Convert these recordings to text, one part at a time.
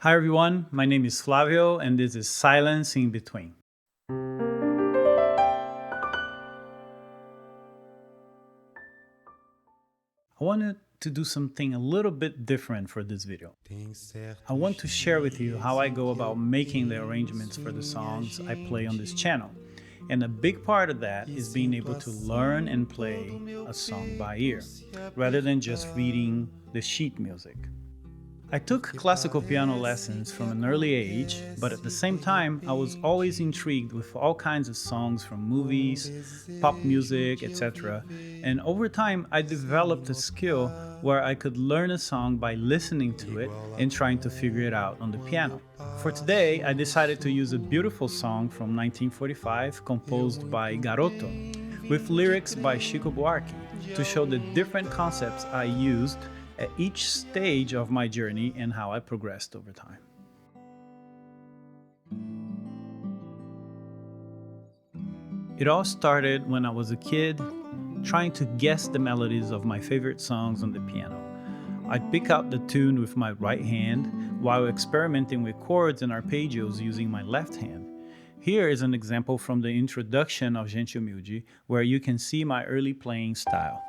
Hi everyone, my name is Flavio and this is Silence in Between. I wanted to do something a little bit different for this video. I want to share with you how I go about making the arrangements for the songs I play on this channel. And a big part of that is being able to learn and play a song by ear, rather than just reading the sheet music. I took classical piano lessons from an early age, but at the same time, I was always intrigued with all kinds of songs from movies, pop music, etc. And over time, I developed a skill where I could learn a song by listening to it and trying to figure it out on the piano. For today, I decided to use a beautiful song from 1945 composed by Garoto, with lyrics by Chico Buarque, to show the different concepts I used at each stage of my journey and how I progressed over time. It all started when I was a kid, trying to guess the melodies of my favorite songs on the piano. I'd pick out the tune with my right hand while experimenting with chords and arpeggios using my left hand. Here is an example from the introduction of Gente, Humilde, where you can see my early playing style.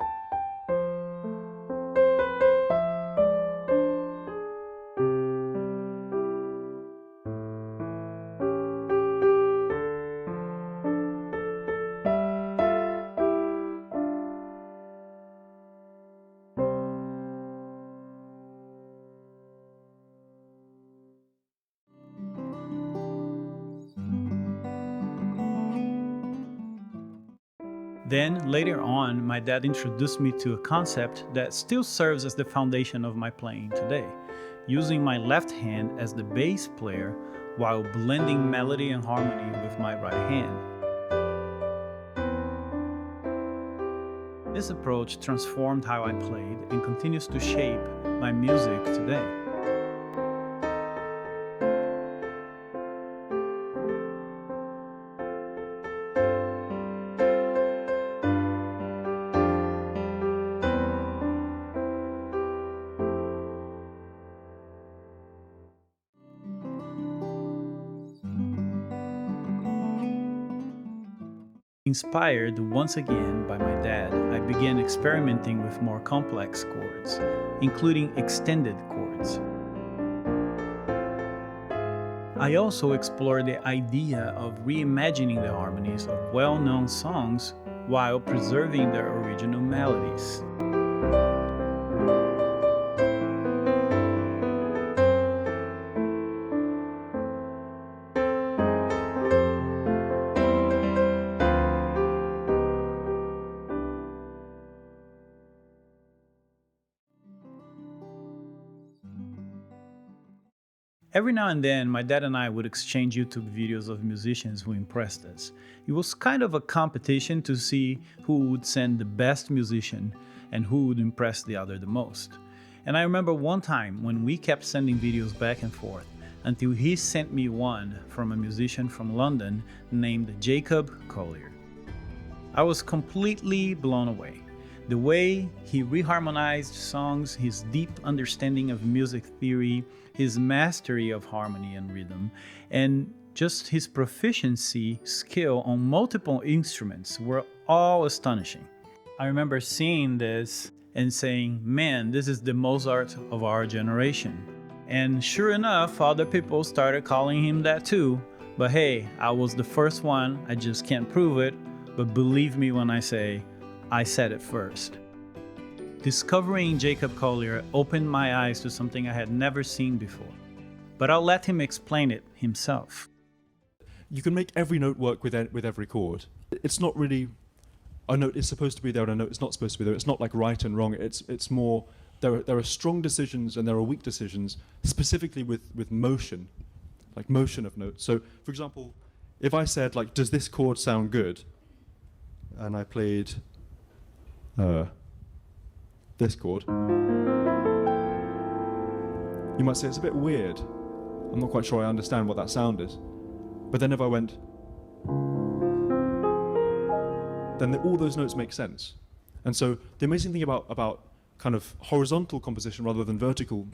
Then, later on, my dad introduced me to a concept that still serves as the foundation of my playing today, using my left hand as the bass player while blending melody and harmony with my right hand. This approach transformed how I played and continues to shape my music today. Inspired once again by my dad, I began experimenting with more complex chords, including extended chords. I also explored the idea of reimagining the harmonies of well-known songs while preserving their original melodies. Every now and then, my dad and I would exchange YouTube videos of musicians who impressed us. It was kind of a competition to see who would send the best musician and who would impress the other the most. And I remember one time when we kept sending videos back and forth until he sent me one from a musician from London named Jacob Collier. I was completely blown away. The way he reharmonized songs, his deep understanding of music theory, his mastery of harmony and rhythm, and just his proficiency, skill on multiple instruments were all astonishing. I remember seeing this and saying, man, this is the Mozart of our generation. And sure enough, other people started calling him that too. But hey, I was the first one, I just can't prove it. But believe me when I say, I said it first. Discovering Jacob Collier opened my eyes to something I had never seen before. But I'll let him explain it himself. You can make every note work with every chord. It's not really a note is supposed to be there and a note is not supposed to be there. It's not like right and wrong. It's more there are strong decisions and there are weak decisions, specifically with motion, like motion of notes. So, for example, if I said like, does this chord sound good? And I played this chord, you might say it's a bit weird. I'm not quite sure I understand what that sound is. But then if I went, then all those notes make sense. And so the amazing thing about kind of horizontal composition rather than vertical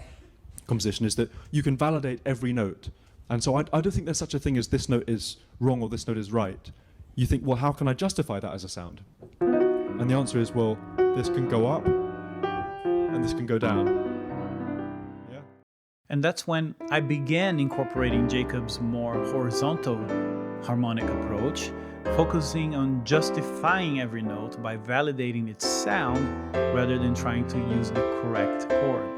composition is that you can validate every note. And so I don't think there's such a thing as this note is wrong or this note is right. You think, well, how can I justify that as a sound? And the answer is, well, this can go up and this can go down. Yeah. And that's when I began incorporating Jacob's more horizontal harmonic approach, focusing on justifying every note by validating its sound rather than trying to use the correct chord.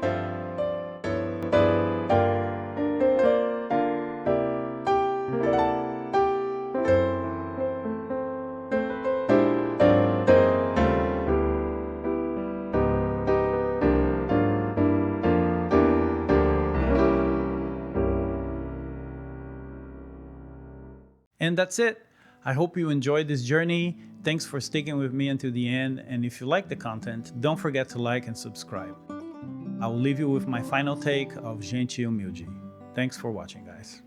And that's it. I hope you enjoyed this journey. Thanks for sticking with me until the end. And if you like the content, don't forget to like and subscribe. I will leave you with my final take of Gente, Humilde. Thanks for watching, guys.